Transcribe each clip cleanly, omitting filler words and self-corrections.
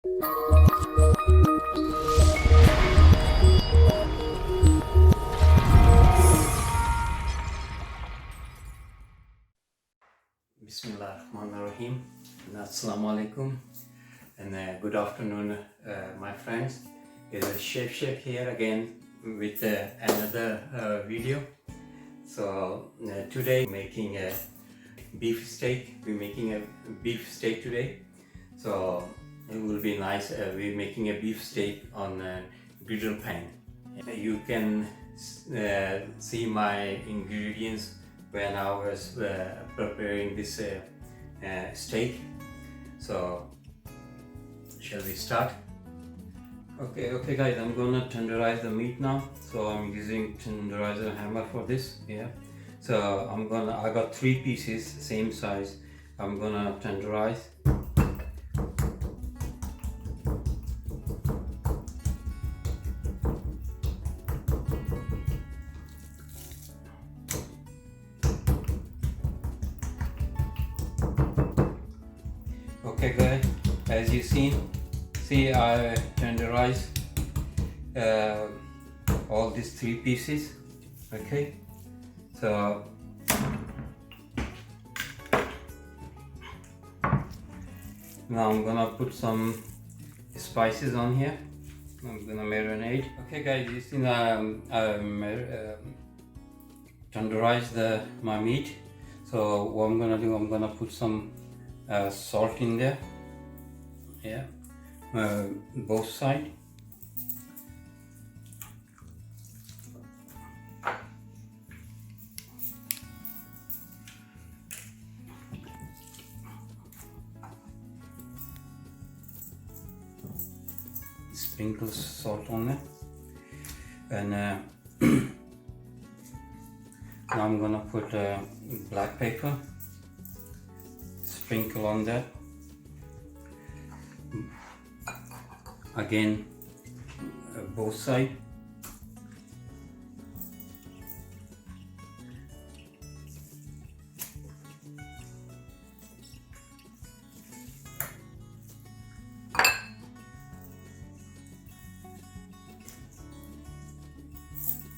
Bismillahirrahmanirrahim. Assalamu alaikum and good afternoon, my friends. It's Shaikh here again with another video. So today making a beef steak. We're making a beef steak today. So it will be nice. We're making a beef steak on a griddle pan. You can see my ingredients when I was preparing this steak. So shall we start? Okay guys, I'm gonna tenderize the meat now. So I'm using tenderizer hammer for this. Yeah. So I got 3 pieces, same size. I'm gonna tenderize. Okay guys, as you see I tenderize all these 3 pieces. Okay, so now I'm gonna put some spices on here. I'm gonna marinate. Okay guys, you see tenderize my meat. So what I'm gonna do, I'm gonna put some salt in there. Yeah, both sides. Sprinkle salt on it, and now I'm gonna put black pepper. Sprinkle on that. Again, both sides.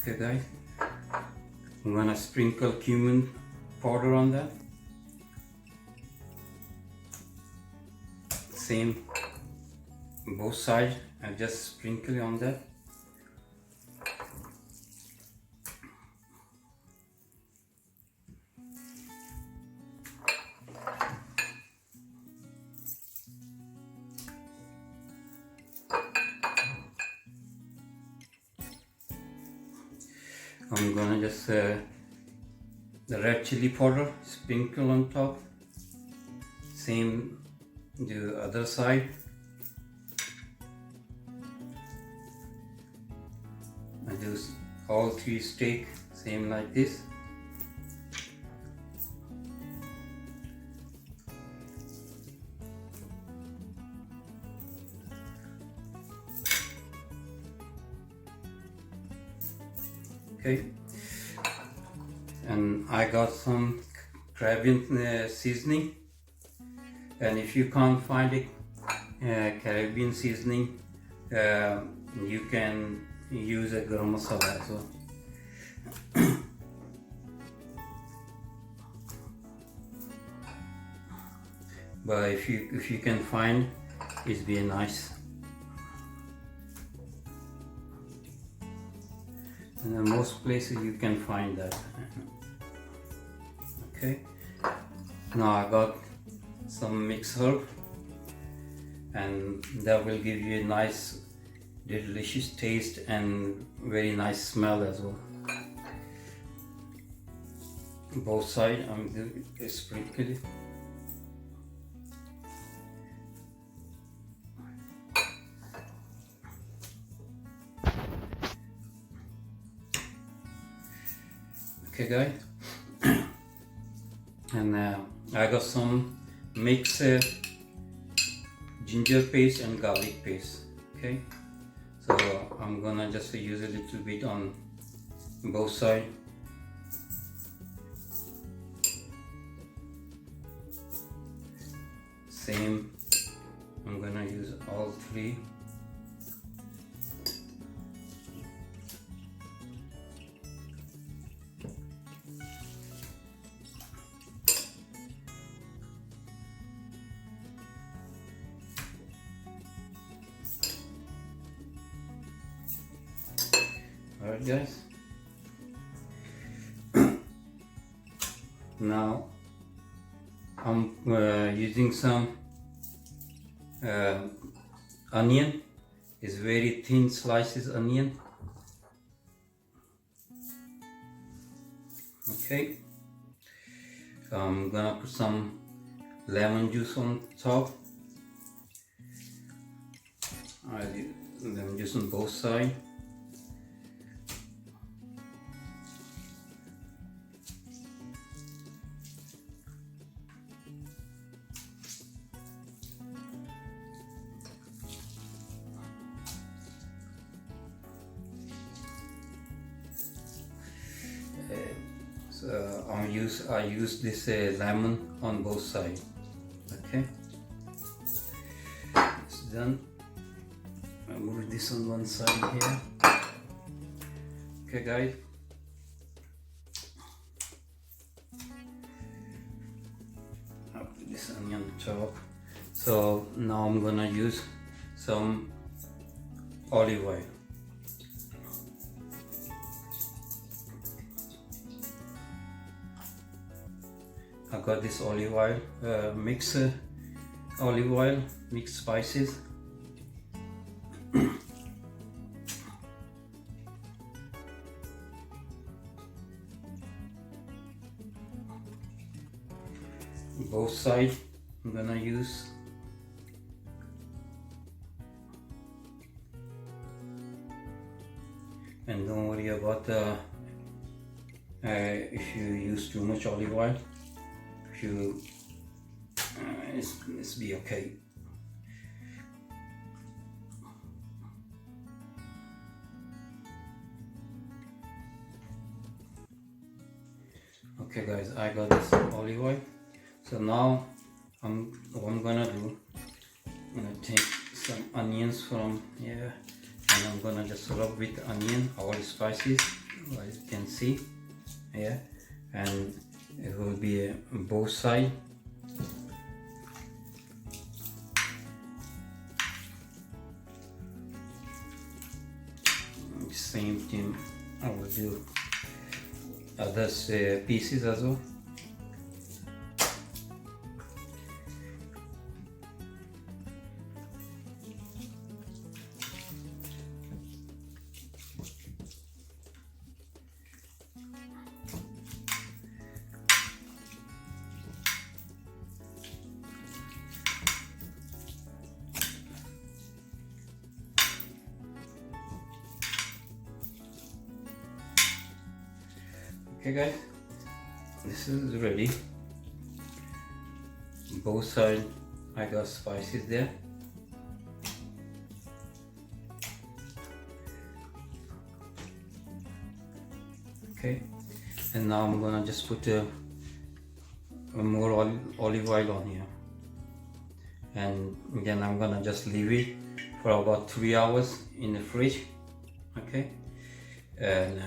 Okay guys, I'm gonna sprinkle cumin powder on that. Same both sides, and just sprinkle on that. I'm gonna just the red chili powder sprinkle on top. Same the other side. I do all 3 steak same like this. Okay, and I got some Caribbean seasoning. And if you can't find a Caribbean seasoning, you can use a garam masala as well. But if you can find, it's be nice. And in most places you can find that. Okay, now I got some mixed herb, and that will give you a nice delicious taste and very nice smell as well. Both sides I'm doing a sprinkle. Okay guys, and I got some mix ginger paste and garlic paste. Okay, so I'm gonna just use a little bit on both sides. Same I'm gonna use all three. Alright guys, now I'm using some onion. It's very thin slices onion. Okay, I'm gonna put some lemon juice on top. Lemon juice on both sides. So I use this lemon on both sides. Okay, it's done. I move this on one side here. Okay guys, I'll put this onion on top. So now I'm gonna use some olive oil. I got this olive oil, mixed spices. Both sides I'm gonna use. And don't worry about if you use too much olive oil. It's be okay. Okay guys, I got this olive oil. So now what I'm gonna do, I'm gonna take some onions from here and I'm gonna just rub with onion all spices, as you can see here, and it will be both sides. Same thing I will do other pieces as well. Okay guys, this is ready. Both sides I got spices there. Okay, and now I'm gonna just put more olive oil on here, and then I'm gonna just leave it for about 3 hours in the fridge. Okay, and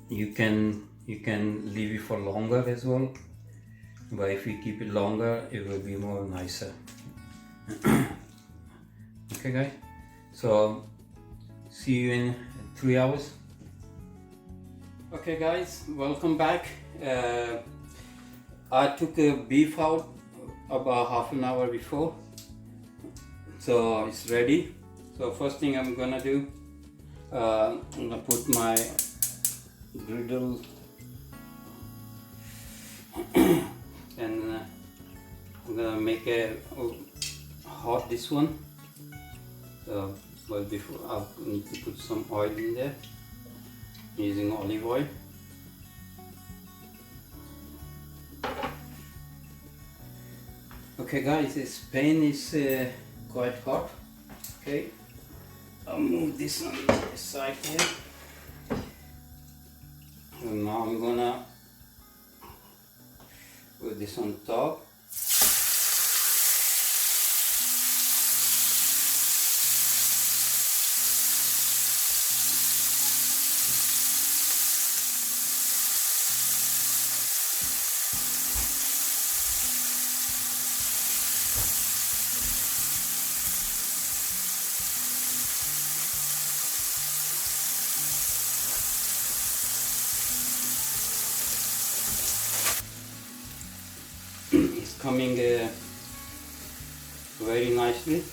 you can leave it for longer as well, but if you keep it longer it will be more nicer. Okay guys, so see you in 3 hours. Okay guys, welcome back. I took a beef out about half an hour before, so it's ready. So first thing I'm gonna do, I'm gonna put my griddle and I'm gonna make a hot this one. So well, before I need to put some oil in there using olive oil. Okay guys, this pan is quite hot. Okay, I'll move this on the side here. And now I'm gonna put this on top. coming very nicely.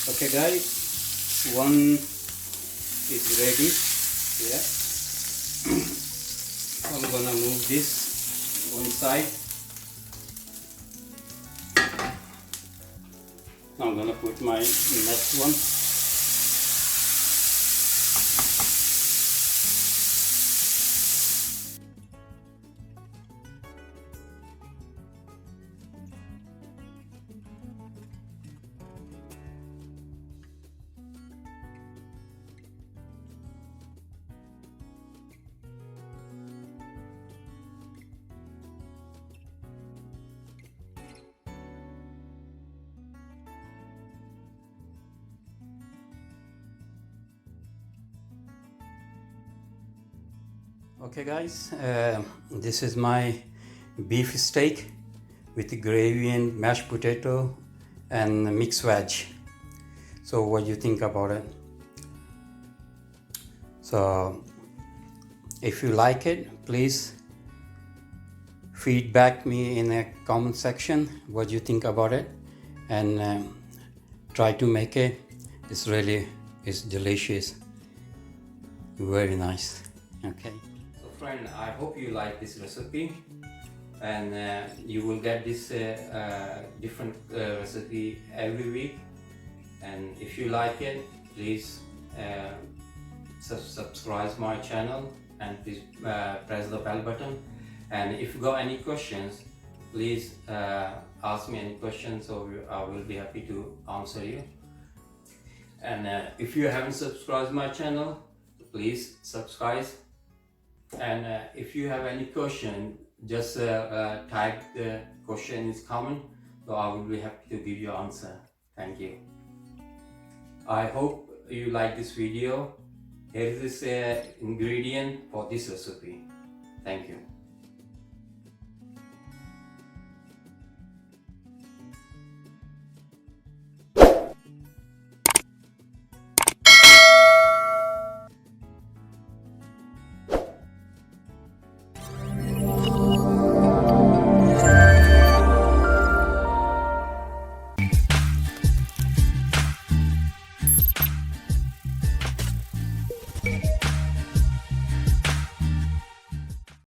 Okay guys, one is ready. Yeah. I'm gonna move this one side. I'm gonna put my next one. Okay guys, this is my beef steak with gravy and mashed potato and mixed veg. So what do you think about it? So if you like it, please feedback me in a comment section what you think about it, and try to make it. It's delicious, very nice. Okay. So friend, I hope you like this recipe, and you will get this different recipe every week. And if you like it, please subscribe my channel, and please press the bell button. And if you got any questions, please ask me any questions, so I will be happy to answer you. And if you haven't subscribed my channel, please subscribe. And if you have any question, just type the question in comment, so I will be happy to give you an answer. Thank you. I hope you like this video. Here is this ingredient for this recipe. Thank you.